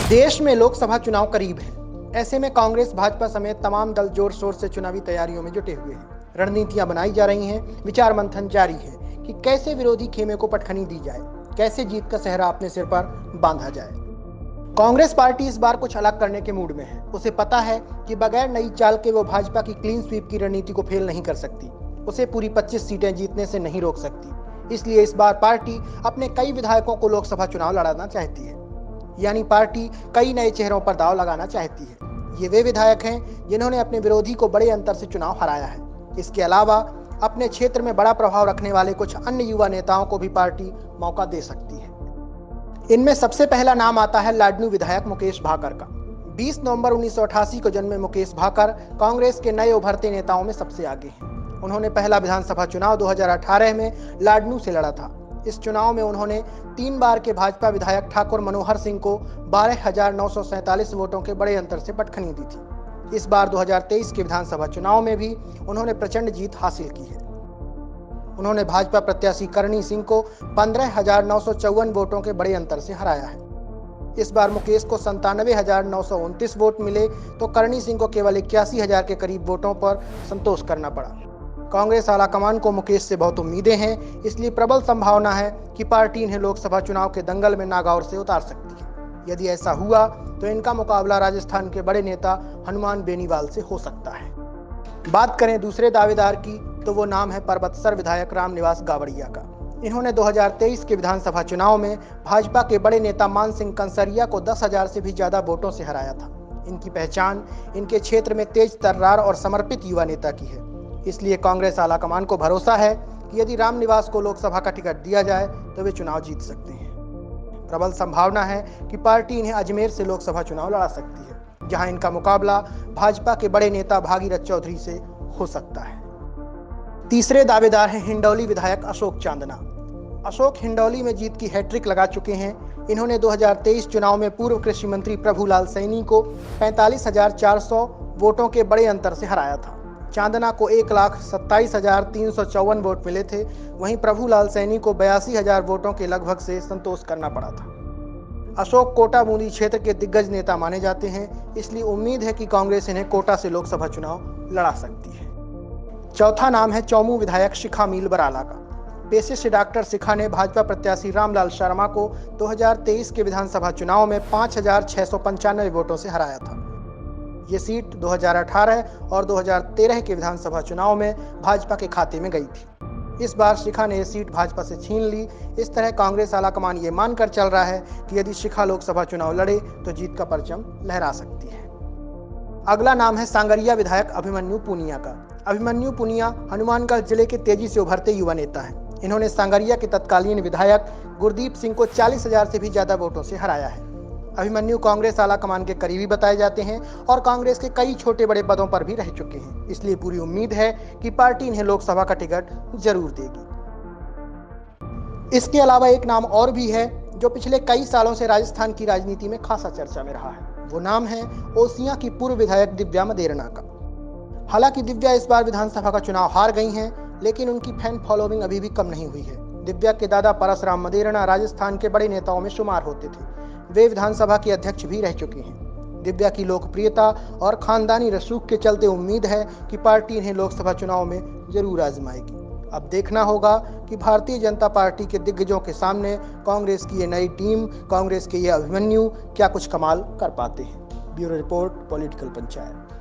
देश में लोकसभा चुनाव करीब है। ऐसे में कांग्रेस भाजपा समेत तमाम दल जोर शोर से चुनावी तैयारियों में जुटे हुए हैं। रणनीतियां बनाई जा रही हैं, विचार मंथन जारी है कि कैसे विरोधी खेमे को पटखनी दी जाए, कैसे जीत का सेहरा अपने सिर पर बांधा जाए। कांग्रेस पार्टी इस बार कुछ अलग करने के मूड में है। उसे पता है कि बगैर नई चाल के वो भाजपा की क्लीन स्वीप की रणनीति को फेल नहीं कर सकती। उसे पूरी 25 सीटें जीतने से नहीं रोक सकती। इसलिए इस बार पार्टी अपने कई विधायकों को लोकसभा चुनाव लड़ाना चाहती है। यानी पार्टी कई नए चेहरों पर दांव लगाना चाहती है। ये वे विधायक हैं जिन्होंने अपने विरोधी को बड़े अंतर से चुनाव हराया है। इसके अलावा अपने क्षेत्र में बड़ा प्रभाव रखने वाले कुछ अन्य युवा नेताओं को भी पार्टी मौका दे सकती है। इनमें सबसे पहला नाम आता है लाडनू विधायक मुकेश भाकर का। 20 नवंबर 1988 को जन्मे मुकेश भाकर कांग्रेस के नए उभरते नेताओं में सबसे आगे हैं। उन्होंने पहला विधानसभा चुनाव 2018 में लाडनू से लड़ा था। इस चुनाव में उन्होंने 3 बार के भाजपा विधायक ठाकुर मनोहर सिंह को 12,947 वोटों के बड़े अंतर से पटखनी दी थी। इस बार 2023 के विधानसभा चुनाव में भी उन्होंने प्रचंड जीत हासिल की है। उन्होंने भाजपा प्रत्याशी करणी सिंह को 15,954 वोटों के बड़े अंतर से हराया है। इस बार मुकेश को 97,929 वोट मिले तो करणी सिंह को केवल 81,000 के करीब वोटों पर संतोष करना पड़ा। कांग्रेस आलाकमान को मुकेश से बहुत उम्मीदें हैं, इसलिए प्रबल संभावना है कि पार्टी इन्हें लोकसभा चुनाव के दंगल में नागौर से उतार सकती है। यदि ऐसा हुआ तो इनका मुकाबला राजस्थान के बड़े नेता हनुमान बेनीवाल से हो सकता है। बात करें दूसरे दावेदार की तो वो नाम है परबतसर विधायक रामनिवास गावड़िया का। इन्होंने 2023 के विधानसभा चुनाव में भाजपा के बड़े नेता मान सिंह कंसरिया को 10,000 से भी ज्यादा वोटों से हराया था। इनकी पहचान इनके क्षेत्र में तेज तर्रार और समर्पित युवा नेता की है। इसलिए कांग्रेस आलाकमान को भरोसा है कि यदि रामनिवास को लोकसभा का टिकट दिया जाए तो वे चुनाव जीत सकते हैं। प्रबल संभावना है कि पार्टी इन्हें अजमेर से लोकसभा चुनाव लड़ा सकती है, जहां इनका मुकाबला भाजपा के बड़े नेता भागीरथ चौधरी से हो सकता है। तीसरे दावेदार हैं हिंडौली विधायक अशोक चांदना। अशोक हिंडौली में जीत की हैट्रिक लगा चुके हैं। इन्होंने 2023 चुनाव में पूर्व कृषि मंत्री प्रभुलाल सैनी को 45,400 वोटों के बड़े अंतर से हराया था। चांदना को 1,27,354 वोट मिले थे। वहीं प्रभुलाल सैनी को 82,000 वोटों के लगभग से संतोष करना पड़ा था। अशोक कोटा बूंदी क्षेत्र के दिग्गज नेता माने जाते हैं, इसलिए उम्मीद है कि कांग्रेस इन्हें कोटा से लोकसभा चुनाव लड़ा सकती है। चौथा नाम है चौमू विधायक शिखा मील बराला का। पेशे से डॉक्टर शिखा ने भाजपा प्रत्याशी रामलाल शर्मा को 2023 के विधानसभा चुनाव में 5,695 वोटों से हराया था। ये सीट 2018 और 2013 के विधानसभा चुनाव में भाजपा के खाते में गई थी। इस बार शिखा ने ये सीट भाजपा से छीन ली। इस तरह कांग्रेस आलाकमान ये मानकर चल रहा है कि यदि शिखा लोकसभा चुनाव लड़े तो जीत का परचम लहरा सकती है। अगला नाम है सांगरिया विधायक अभिमन्यु पुनिया का। अभिमन्यु पुनिया हनुमानगढ़ जिले के तेजी से उभरते युवा नेता हैं। इन्होंने सांगरिया के तत्कालीन विधायक गुरदीप सिंह को 40,000 से भी ज्यादा वोटों से हराया है। अभिमन्यु कांग्रेस आलाकमान के करीबी बताए जाते हैं और कांग्रेस के कई छोटे बड़े पदों पर भी रह चुके हैं। इसलिए पूरी उम्मीद है कि पार्टी इन्हें लोकसभा का टिकट जरूर देगी। इसके अलावा एक नाम और भी है जो पिछले कई सालों से राजस्थान की राजनीति में खासा चर्चा में रहा है। वो नाम है ओसिया की पूर्व विधायक दिव्या मदेरणा का। हालांकि दिव्या इस बार विधानसभा का चुनाव हार गई हैं, लेकिन उनकी फैन फॉलोइंग अभी भी कम नहीं हुई है। दिव्या के दादा परसराम मदेरणा राजस्थान के बड़े नेताओं में शुमार होते थे। वे विधानसभा के अध्यक्ष भी रह चुके हैं। दिव्या की लोकप्रियता और खानदानी रसूख के चलते उम्मीद है कि पार्टी इन्हें लोकसभा चुनाव में जरूर आजमाएगी। अब देखना होगा कि भारतीय जनता पार्टी के दिग्गजों के सामने कांग्रेस की ये नई टीम, कांग्रेस के ये अभिमन्यु क्या कुछ कमाल कर पाते हैं। Bureau report, political panchayat.